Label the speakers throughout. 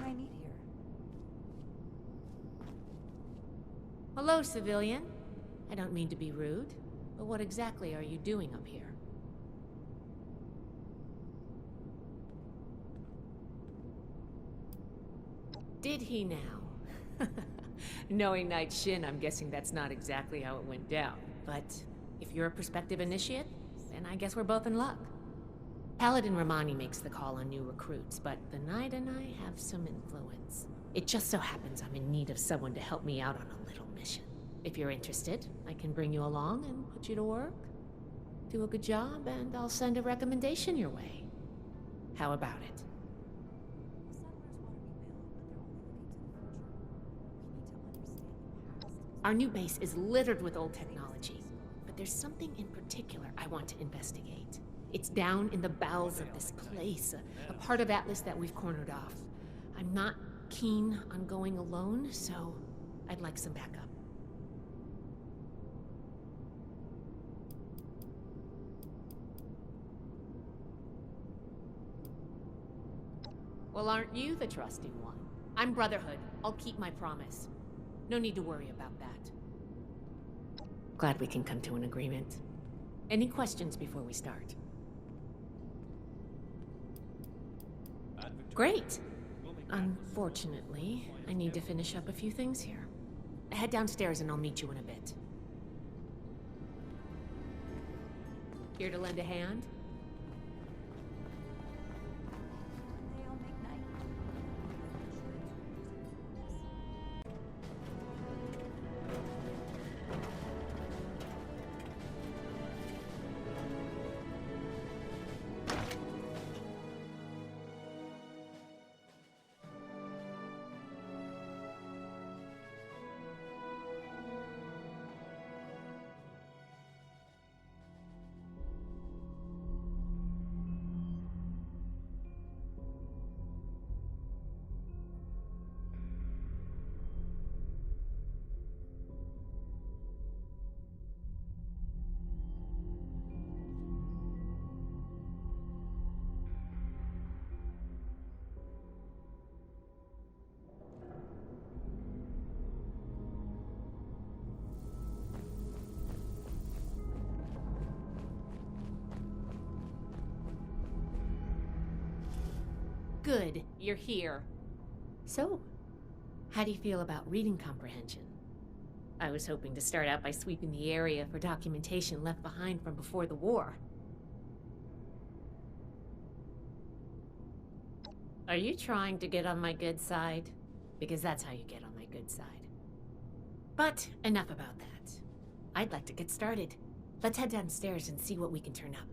Speaker 1: everything I need here.
Speaker 2: Hello, civilian. I don't mean to be rude, but what exactly are you doing up here? Did he now? Knowing Knight Shin, I'm guessing that's not exactly how it went down. But if you're a prospective initiate, then I guess we're both in luck. Paladin Romani makes the call on new recruits, but the Knight and I have some influence. It just so happens I'm in need of someone to help me out on a little mission. If you're interested, I can bring you along and put you to work. Do a good job, and I'll send a recommendation your way. How about it?
Speaker 1: The settlers want to rebuild, but they're only looking to the future. We need to understand the past.
Speaker 2: Our new base is littered with old technology, but there's something in particular I want to investigate. It's down in the bowels of this place, a part of Atlas that we've cornered off. I'm not keen on going alone, so I'd like some backup. Well, aren't you the trusting one? I'm Brotherhood. I'll keep my promise. No need to worry about that. Glad we can come to an agreement. Any questions before we start? Great! Unfortunately, I need to finish up a few things here. Head downstairs and I'll meet you in a bit. Here to lend a hand?
Speaker 1: They all make night.
Speaker 2: Good, you're here. So, how do you feel about reading comprehension? I was hoping to start out by sweeping the area for documentation left behind from before the war. Are you trying to get on my good side? Because that's how you get on my good side. But enough about that. I'd like to get started. Let's head downstairs and see what we can turn up.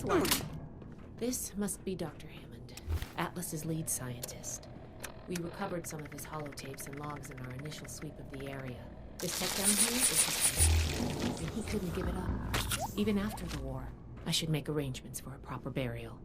Speaker 2: one. This must be Dr. Hammond, Atlas's lead scientist. We recovered some of his holotapes and logs in our initial sweep of the area. This tech down here is his, and he couldn't give it up. Even after the war, I should make arrangements for a proper burial.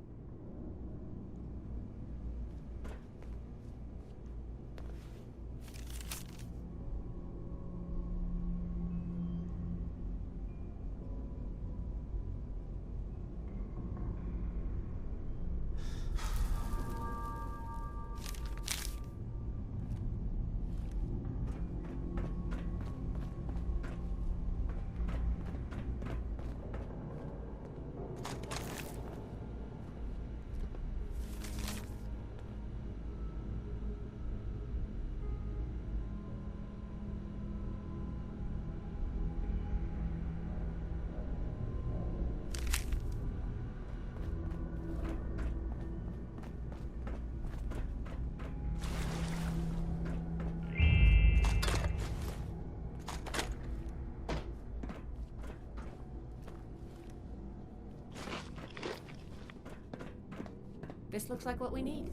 Speaker 2: This looks like what we need.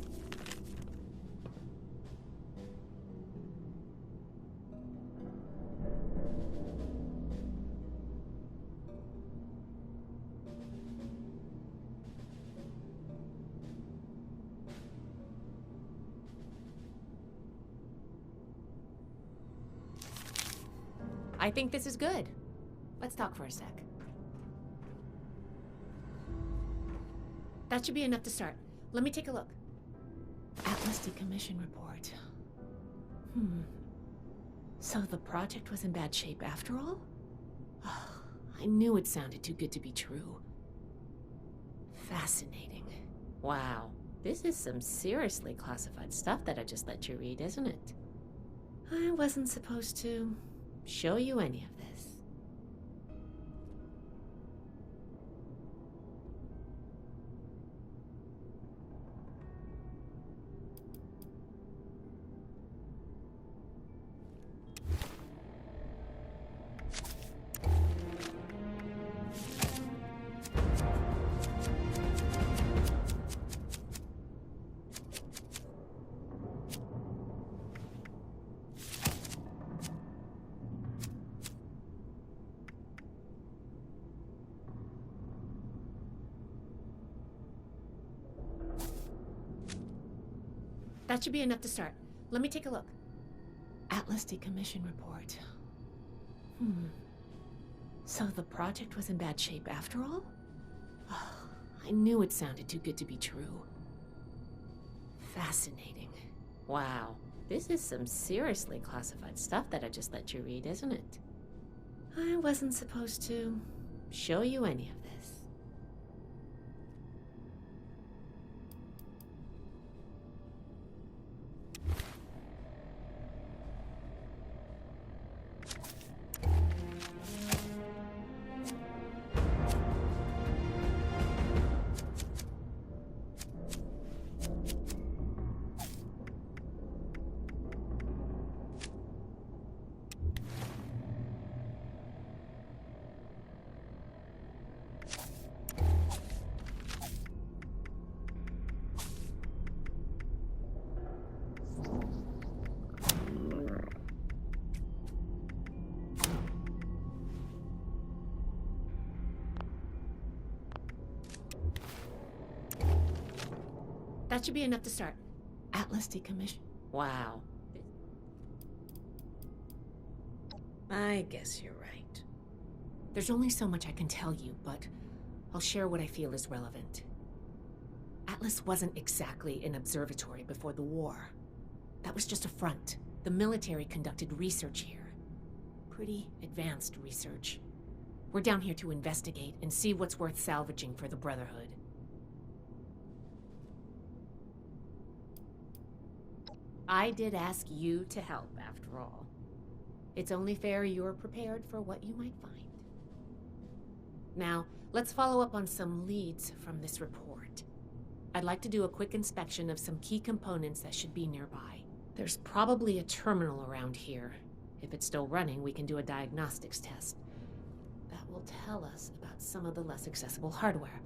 Speaker 2: I think this is good. Let's talk for a sec. That should be enough to start. Let me take a look. Atlas decommission report. So the project was in bad shape after all? Oh, I knew it sounded too good to be true. Fascinating. Wow. This is some seriously classified stuff that I just let you read, isn't it? I wasn't supposed to show you any of this. That should be enough to start. Let me take a look. Atlas decommission report. So the project was in bad shape after all? Oh, I knew it sounded too good to be true. Fascinating. Wow. This is some seriously classified stuff that I just let you read, isn't it? I wasn't supposed to show you any of this. That should be enough to start. Atlas decommission. Wow. I guess you're right. There's only so much I can tell you, but I'll share what I feel is relevant. Atlas wasn't exactly an observatory before the war. That was just a front. The military conducted research here. Pretty advanced research. We're down here to investigate and see what's worth salvaging for the Brotherhood. I did ask you to help, after all. It's only fair you're prepared for what you might find. Now, let's follow up on some leads from this report. I'd like to do a quick inspection of some key components that should be nearby. There's probably a terminal around here. If it's still running, we can do a diagnostics test. That will tell us about some of the less accessible hardware.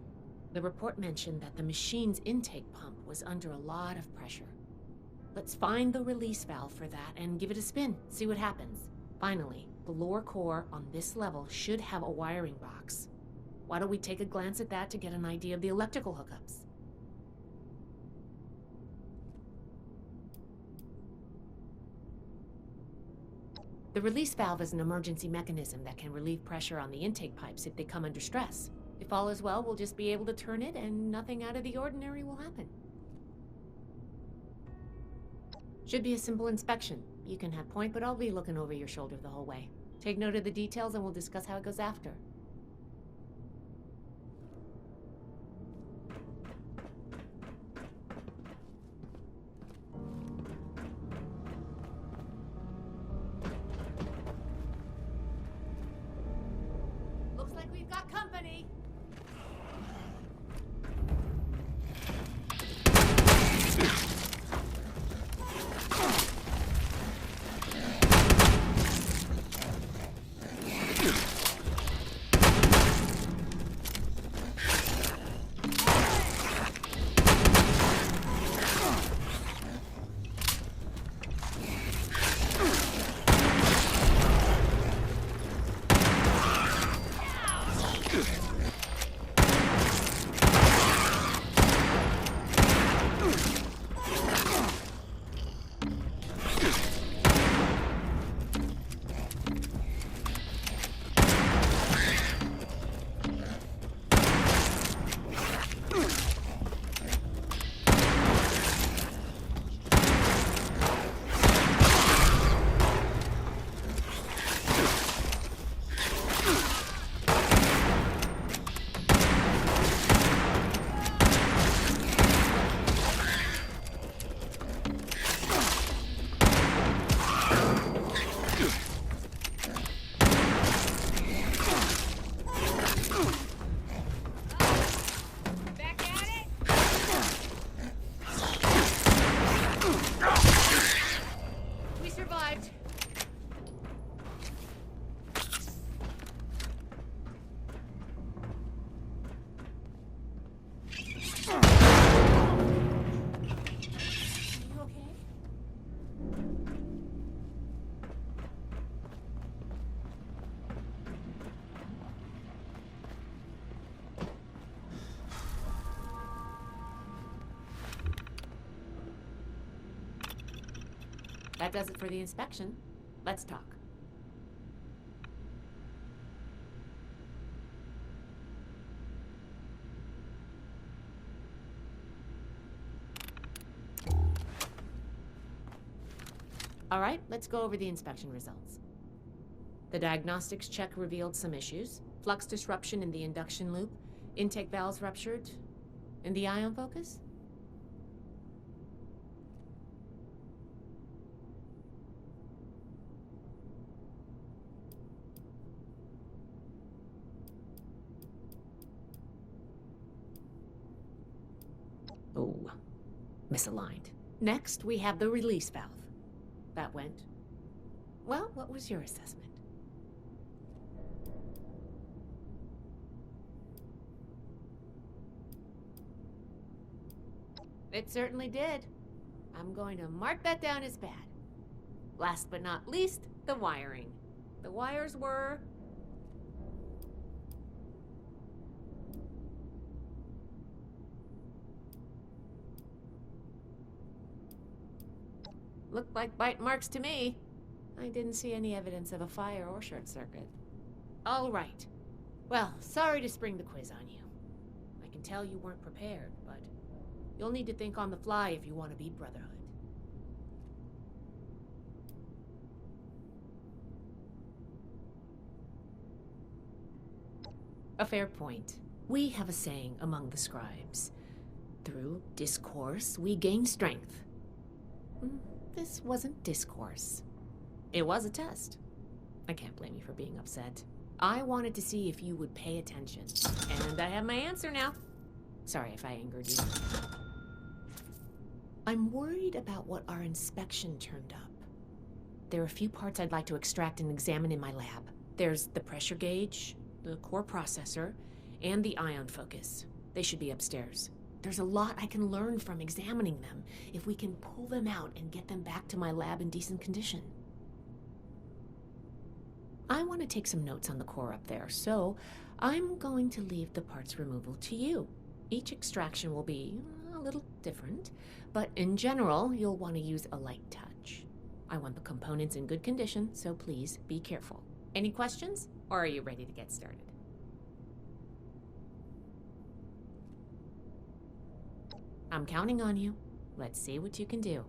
Speaker 2: The report mentioned that the machine's intake pump was under a lot of pressure. Let's find the release valve for that and give it a spin, see what happens. Finally, the lower core on this level should have a wiring box. Why don't we take a glance at that to get an idea of the electrical hookups? The release valve is an emergency mechanism that can relieve pressure on the intake pipes if they come under stress. If all is well, we'll just be able to turn it and nothing out of the ordinary will happen. Should be a simple inspection. You can have point, but I'll be looking over your shoulder the whole way. Take note of the details and we'll discuss how it goes after. Looks like we've got company. That does it for the inspection. Let's talk. All right, let's go over the inspection results. The diagnostics check revealed some issues. Flux disruption in the induction loop, intake valves ruptured, and the ion focus? Oh, misaligned. Next, we have the release valve. That went. Well, what was your assessment? It certainly did. I'm going to mark that down as bad. Last but not least, the wiring. The wires were... looked like bite marks to me. I didn't see any evidence of a fire or short circuit. All right. Well, sorry to spring the quiz on you. I can tell you weren't prepared, but you'll need to think on the fly if you want to beat Brotherhood. A fair point. We have a saying among the scribes. Through discourse, we gain strength. This wasn't discourse. It was a test. I can't blame you for being upset. I wanted to see if you would pay attention. And I have my answer now. Sorry if I angered you. I'm worried about what our inspection turned up. There are a few parts I'd like to extract and examine in my lab. There's the pressure gauge, the core processor, and the ion focus. They should be upstairs. There's a lot I can learn from examining them if we can pull them out and get them back to my lab in decent condition. I want to take some notes on the core up there, so I'm going to leave the parts removal to you. Each extraction will be a little different, but in general, you'll want to use a light touch. I want the components in good condition, so please be careful. Any questions, or are you ready to get started? I'm counting on you. Let's see what you can do.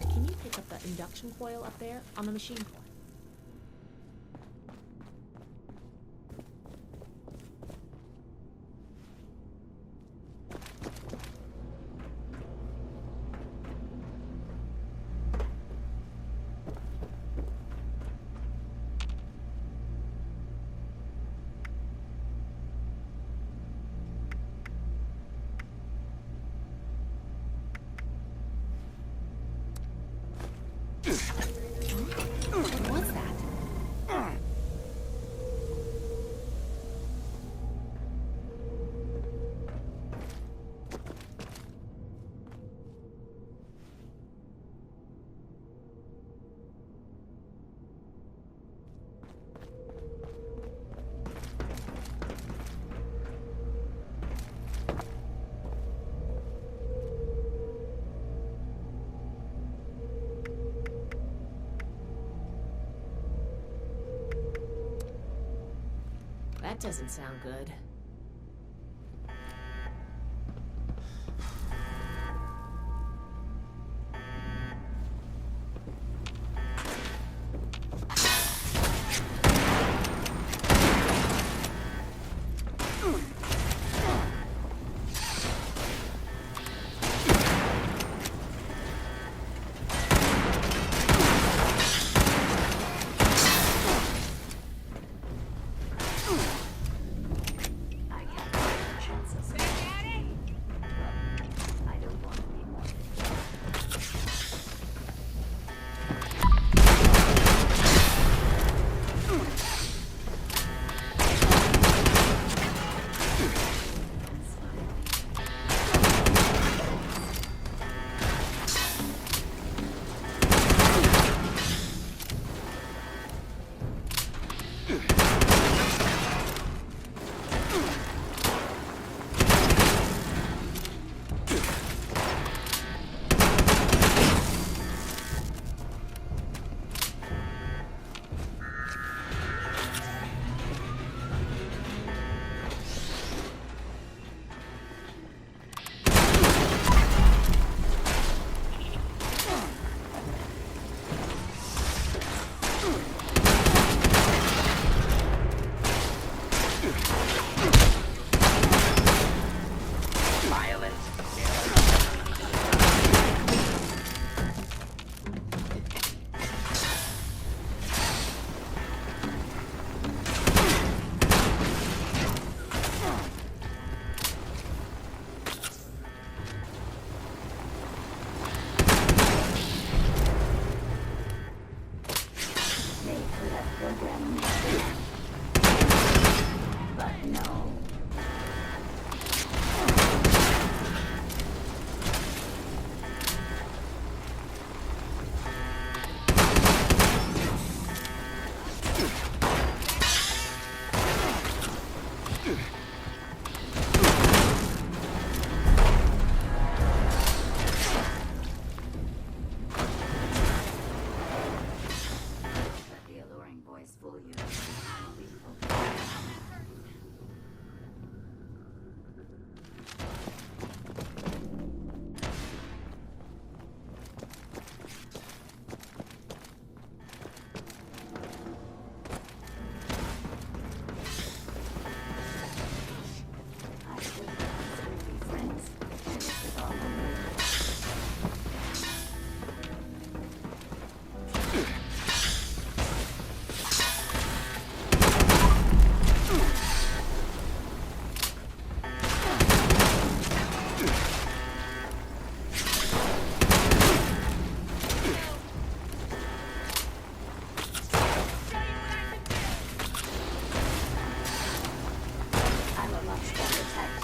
Speaker 2: Can you pick up the induction coil up there on the machine floor? What was that? That doesn't sound good.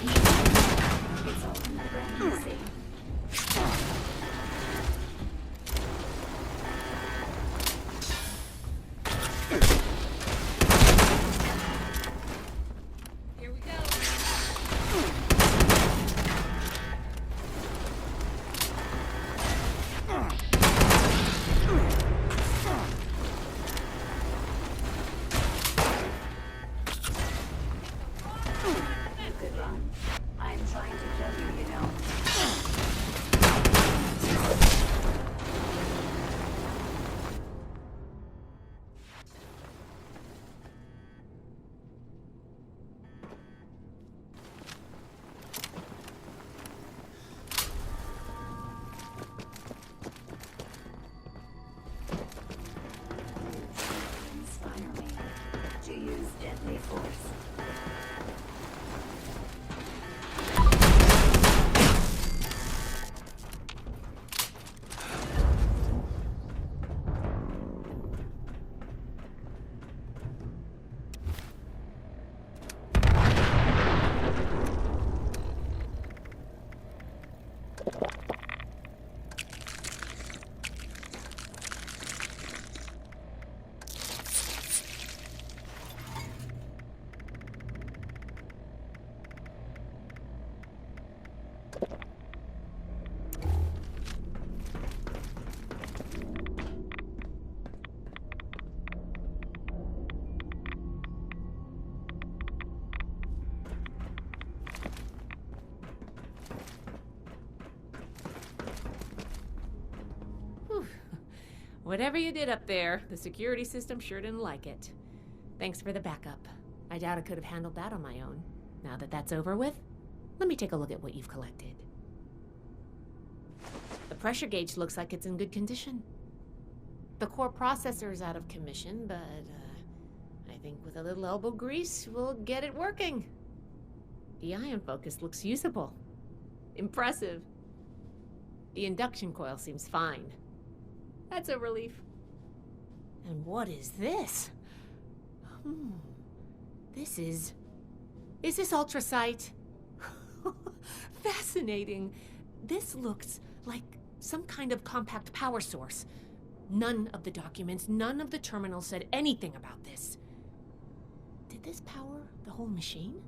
Speaker 3: It's all in the brain, you see.
Speaker 2: Here we go.
Speaker 3: Good run. I'm trying to kill you, you know. Inspire me to use deadly force.
Speaker 2: Whew. Whatever you did up there, the security system sure didn't like it. Thanks for the backup. I doubt I could have handled that on my own. Now that that's over with, let me take a look at what you've collected. The pressure gauge looks like it's in good condition. The core processor is out of commission, but I think with a little elbow grease, we'll get it working. The ion focus looks usable. Impressive. The induction coil seems fine. That's a relief. And what is this? Is this ultrasight? Fascinating. This looks like some kind of compact power source. None of the documents, none of the terminals said anything about this. Did this power the whole machine?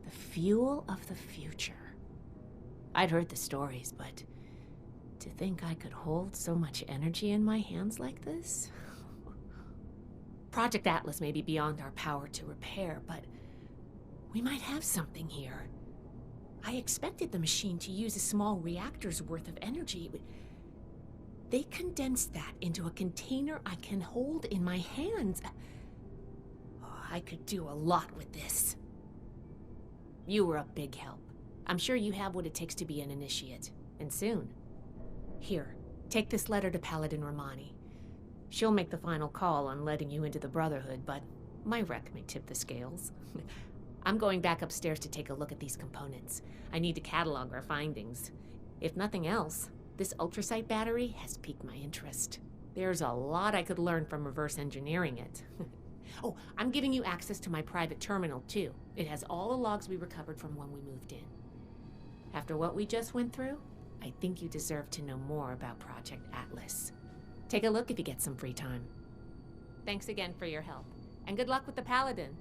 Speaker 2: The fuel of the future. I'd heard the stories, but to think I could hold so much energy in my hands like this? Project Atlas may be beyond our power to repair, but we might have something here. I expected the machine to use a small reactor's worth of energy, but they condensed that into a container I can hold in my hands. Oh, I could do a lot with this. You were a big help. I'm sure you have what it takes to be an initiate, and soon. Here, take this letter to Paladin Romani. She'll make the final call on letting you into the Brotherhood, but my wreck may tip the scales. I'm going back upstairs to take a look at these components. I need to catalog our findings. If nothing else, this ultrasight battery has piqued my interest. There's a lot I could learn from reverse engineering it. Oh, I'm giving you access to my private terminal, too. It has all the logs we recovered from when we moved in. After what we just went through, I think you deserve to know more about Project Atlas. Take a look if you get some free time. Thanks again for your help, and good luck with the Paladin.